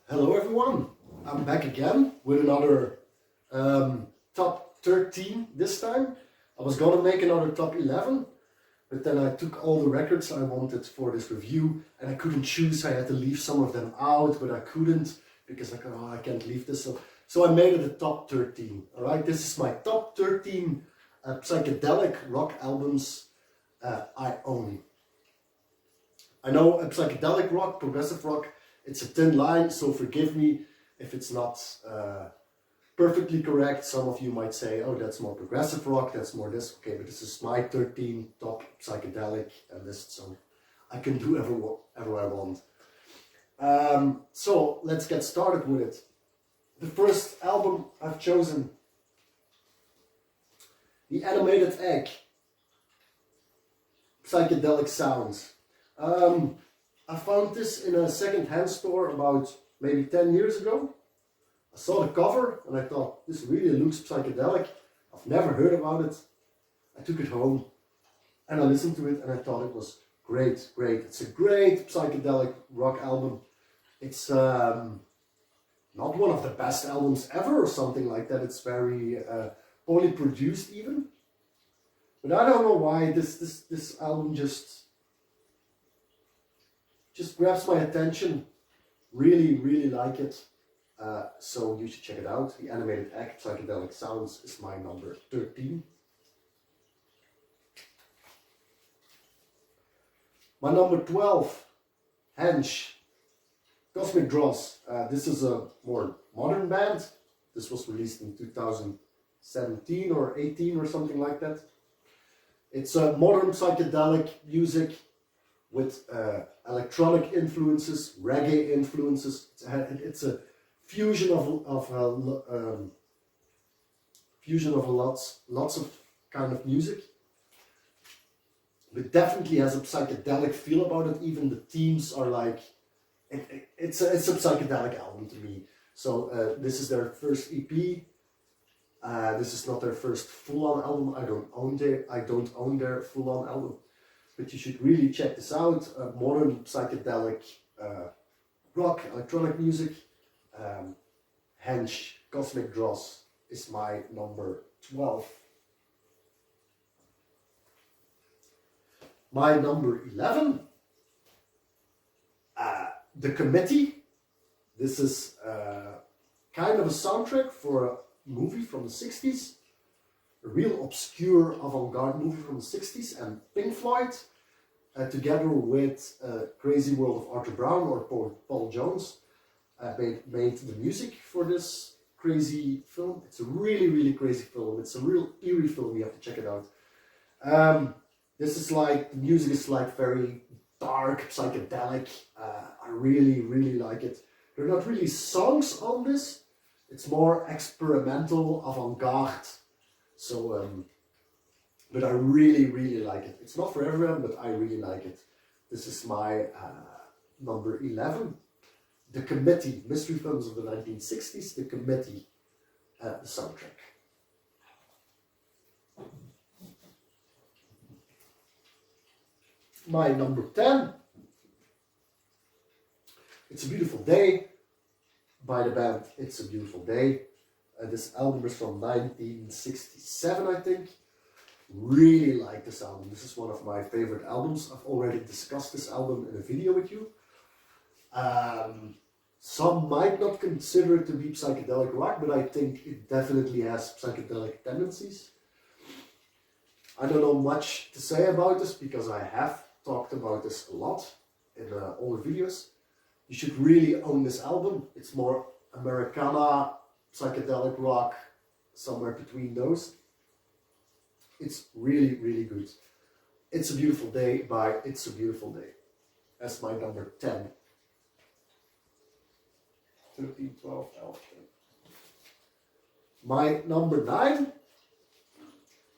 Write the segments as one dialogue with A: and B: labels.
A: Hello everyone, I'm back again with another top 13 this time. I was gonna make another top 11, but then I took all the records I wanted for this review and I couldn't choose. I had to leave some of them out, but I couldn't because I can't leave this. So I made it a top 13, alright? This is my top 13 psychedelic rock albums I own. I know psychedelic rock, progressive rock, it's a thin line, so forgive me if it's not perfectly correct. Some of you might say, oh, that's more progressive rock, that's more this. Okay, but this is my 13 top psychedelic list, so I can do whatever I want. So let's get started with it. The first album I've chosen, The Animated Egg, Psychedelic Sounds. I found this in a second-hand store about maybe 10 years ago. I saw the cover and I thought, this really looks psychedelic. I've never heard about it. I took it home and I listened to it and I thought it was great. It's a great psychedelic rock album. It's not one of the best albums ever or something like that. It's very poorly produced even. But I don't know why this album just grabs my attention. Really like it. So you should check it out. The Animated Egg, Psychedelic Sounds is my number 13. My number 12, Hench, Cosmic Dross. This is a more modern band. This was released in 2017 or 18 or something like that. It's a modern psychedelic music with electronic influences, reggae influences. It's a fusion of lots of kind of music. It definitely has a psychedelic feel about it. Even the themes are like, it's a psychedelic album to me. So this is their first EP. This is not their first full-on album. I don't own their full-on album. But you should really check this out. Modern psychedelic rock, electronic music. Hench, Cosmic Dross is my number 12. My number 11, The Committee. This is kind of a soundtrack for a movie from the 60s. A real obscure avant-garde movie from the 60s, and Pink Floyd, together with Crazy World of Arthur Brown or Paul Jones, made the music for this crazy film. It's a really crazy film. It's a real eerie film. You have to check it out. This is like, the music is like very dark, psychedelic. I really like it. There are not really songs on this. It's more experimental, avant-garde. So, but I really like it. It's not for everyone, but I really like it. This is my number 11. The Committee, mystery films of the 1960s. The Committee, the soundtrack. My number 10. It's a Beautiful Day by the band It's a Beautiful Day. This album is from 1967, I think. Really like this album. This is one of my favorite albums. I've already discussed this album in a video with you. Some might not consider it to be psychedelic rock, but I think it definitely has psychedelic tendencies. I don't know much to say about this because I have talked about this a lot in older videos. You should really own this album. It's more Americana, psychedelic rock, somewhere between those. It's really good. It's a Beautiful Day by It's a Beautiful Day. That's my number 10. 13, 12, 11, 10. My number 9,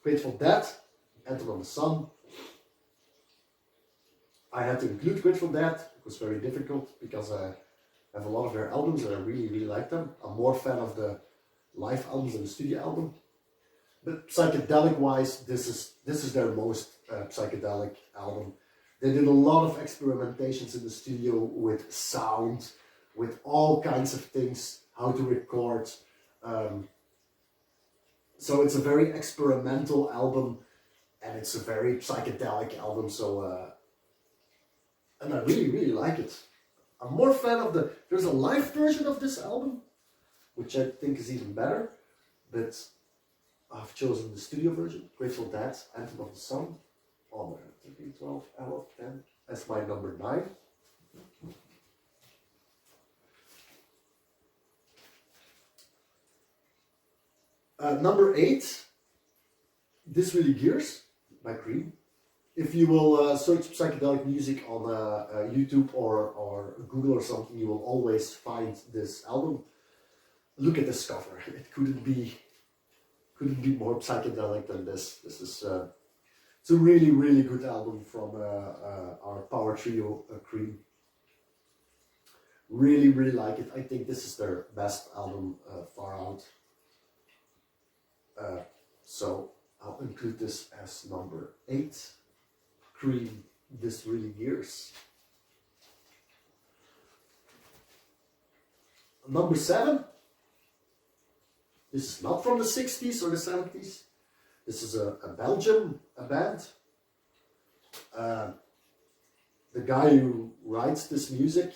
A: Grateful Dead, Anthem on the Sun. I had to include Grateful Dead. It was very difficult because I have a lot of their albums and I really like them. I'm more a fan of the live albums than the studio album. But psychedelic wise, this is their most psychedelic album. They did a lot of experimentations in the studio with sound, with all kinds of things, how to record. So it's a very experimental album, and it's a very psychedelic album. So and I really, really like it. I'm more fan of there's a live version of this album, which I think is even better, but I've chosen the studio version, Grateful Dead, Anthem of the Sun, on 13, 12, 11, 10, as my number 9. Number 8, This Really Gears by Cream. If you will search psychedelic music on YouTube or Google or something, you will always find this album. Look at this cover. It couldn't be more psychedelic than this. This is it's a really, really good album from our power trio Cream. Really, really like it. I think this is their best album far out. So I'll include this as number 8. Cream, This Really Gears. Number 7. This is not from the 60s or the 70s. This is a Belgian band. The guy who writes this music,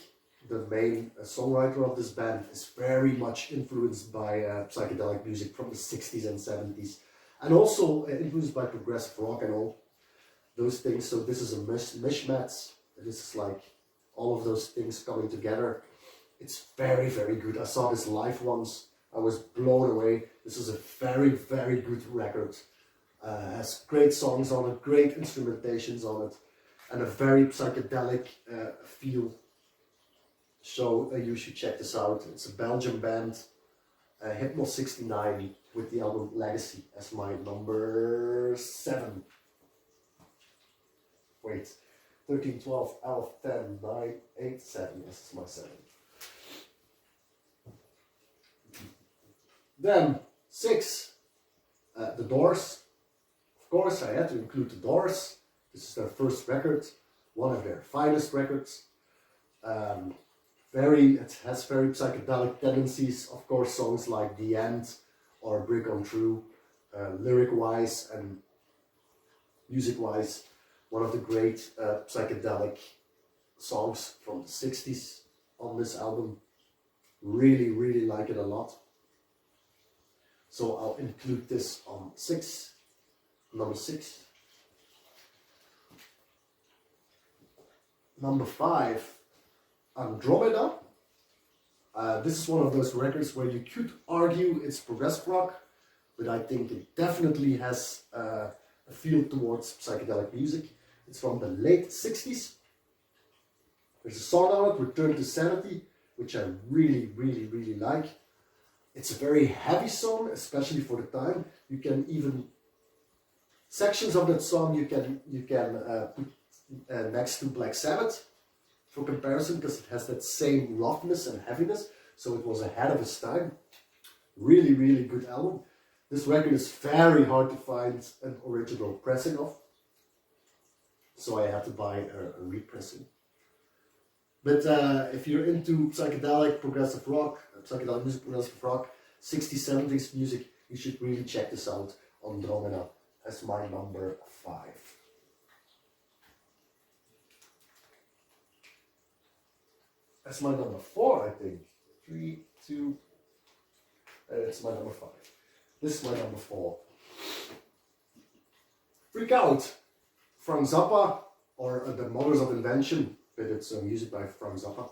A: the main songwriter of this band, is very much influenced by psychedelic music from the 60s and 70s. And also influenced by progressive rock and all those things. So this is a mishmash. This is like all of those things coming together. It's very, very good. I saw this live once. I was blown away. This is a very, very good record. Has great songs on it, great instrumentations on it, and a very psychedelic feel. So you should check this out. It's a Belgian band, Hypno 69, with the album Legacy as my number 7. Wait, 13, 12, 12, 10, 9, 8, 7. Yes, it's my 7. Then 6, The Doors. Of course, I had to include The Doors. This is their first record, one of their finest records. It has very psychedelic tendencies. Of course, songs like The End or Brick on True, lyric-wise and music-wise, one of the great psychedelic songs from the 60s on this album. Really, really like it a lot. So I'll include this on number 6. Number 5, Andromeda. This is one of those records where you could argue it's progressive rock, but I think it definitely has a feel towards psychedelic music. It's from the late 60s. There's a song on it, Return to Sanity, which I really, really, really like. It's a very heavy song, especially for the time. You can even, sections of that song you can put next to Black Sabbath for comparison, because it has that same roughness and heaviness. So it was ahead of its time. Really, really good album. This record is very hard to find an original pressing of, so I had to buy a repressing. But if you're into psychedelic progressive rock, psychedelic music, progressive rock, 60s, 70s music, you should really check this out. Andromeda as my number 5. That's my number 4, I think. 3, 2, it's my number 5. This is my number 4. Freak Out, Frank Zappa, or The Mothers of Invention, but it's music by Frank Zappa.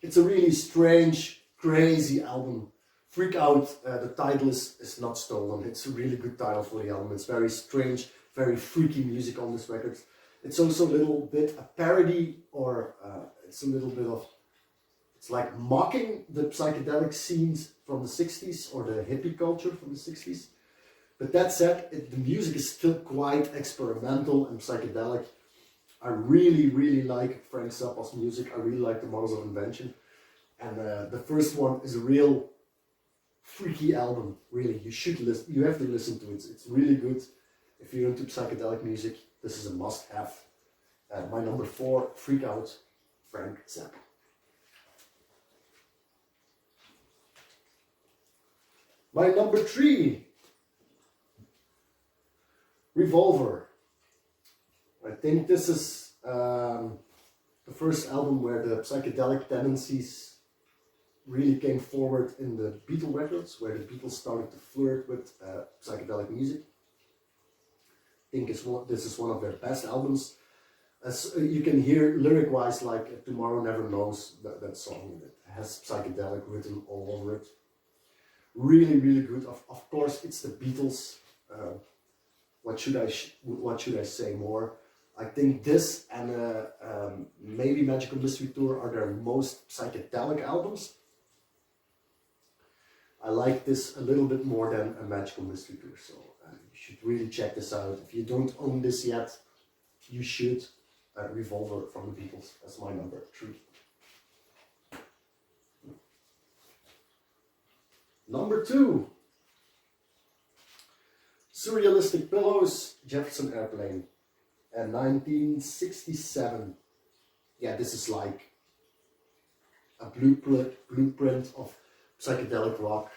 A: It's a really strange, crazy album. Freak Out, the title is not stolen. It's a really good title for the album. It's very strange, very freaky music on this record. It's also a little bit a parody, or it's a little bit of, it's like mocking the psychedelic scenes from the 60s or the hippie culture from the 60s. But that said, the music is still quite experimental and psychedelic. I really, really like Frank Zappa's music. I really like The Mothers of Invention. And the first one is a real freaky album, really. You should listen, you have to listen to it. It's really good. If you're into psychedelic music, this is a must-have. My number 4, Freak Out, Frank Zappa. My number 3, Revolver. I think this is the first album where the psychedelic tendencies really came forward in the Beatle records, where the Beatles started to flirt with psychedelic music. I think this is one of their best albums. As you can hear lyric-wise, like Tomorrow Never Knows, that song, it has psychedelic written all over it. Really, really good. Of course, it's the Beatles. What should I say more? I think this and maybe Magical Mystery Tour are their most psychedelic albums. I like this a little bit more than a Magical Mystery Tour, so you should really check this out. If you don't own this yet, you should. Revolver from the Beatles. That's my number 3. Number 2, Surrealistic Pillows, Jefferson Airplane, and 1967. Yeah, this is like a blueprint of psychedelic rock,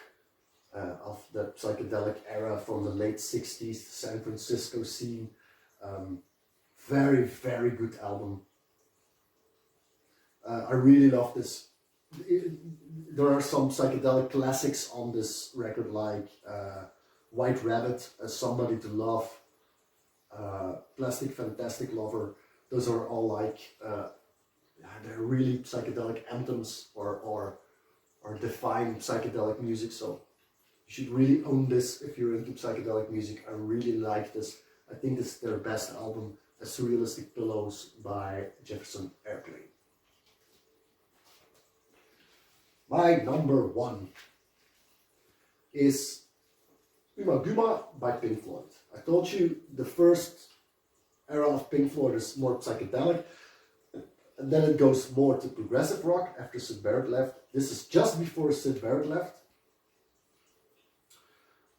A: of the psychedelic era from the late 60s, San Francisco scene. Very, very good album. I really love this. There are some psychedelic classics on this record, like White Rabbit, Somebody to Love, Plastic Fantastic Lover. Those are all like, they're really psychedelic anthems or define psychedelic music. So you should really own this if you're into psychedelic music. I really like this. I think this is their best album, Surrealistic Pillows by Jefferson Airplane. My number 1 is Uma Guma by Pink Floyd. I told you the first era of Pink Floyd is more psychedelic, and then it goes more to progressive rock after Syd Barrett left. This is just before Syd Barrett left.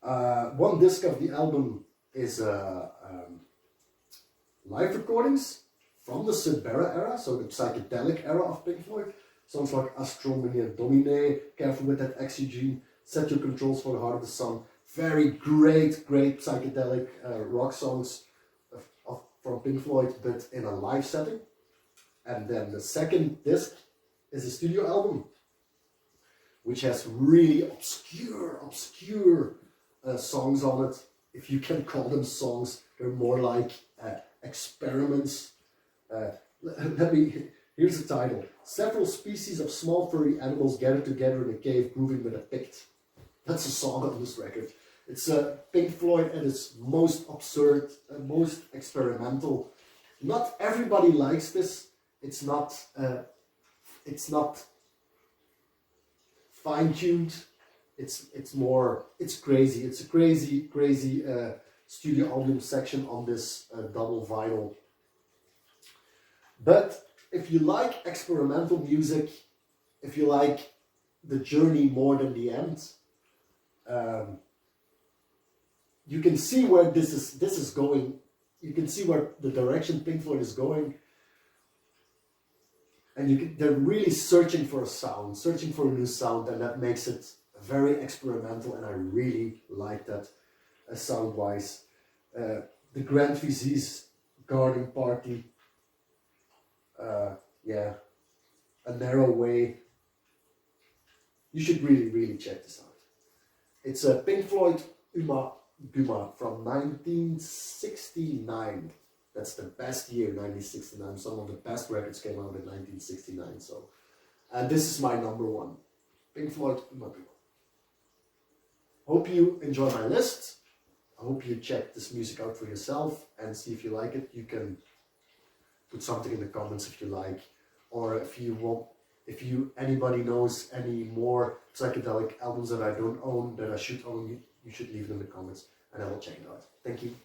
A: One disc of the album is live recordings from the Syd Barrett era, so the psychedelic era of Pink Floyd. Songs like Astro Mania Domine, Careful with That Oxygen, Set Your Controls for the Heart of the Sun. Very great psychedelic rock songs from Pink Floyd, but in a live setting. And then the second disc is a studio album, which has really obscure songs on it. If you can call them songs, they're more like experiments. Here's the title. Several species of small furry animals gather together in a cave grooving with a pict. That's a song on this record. It's Pink Floyd at its most absurd, most experimental. Not everybody likes this. It's not fine-tuned. It's crazy. It's a crazy studio album section on this double vinyl. But if you like experimental music, if you like the journey more than the end, you can see where this is going. You can see where the direction Pink Floyd is going, and they're really searching for a new sound, and that makes it very experimental. And I really like that sound-wise. The Grand Viziers Garden Party. A Narrow Way. You should really check this out. It's a Pink Floyd Uma Guma from 1969. That's the best year, 1969. Some of the best records came out in 1969. So, and this is my number 1, Pink Floyd Uma Guma. Hope you enjoy my list. I hope you check this music out for yourself and see if you like it. You can put something in the comments if you like, or if anybody knows any more psychedelic albums that I don't own, that I should own, you should leave it in the comments and I will check it out. Thank you.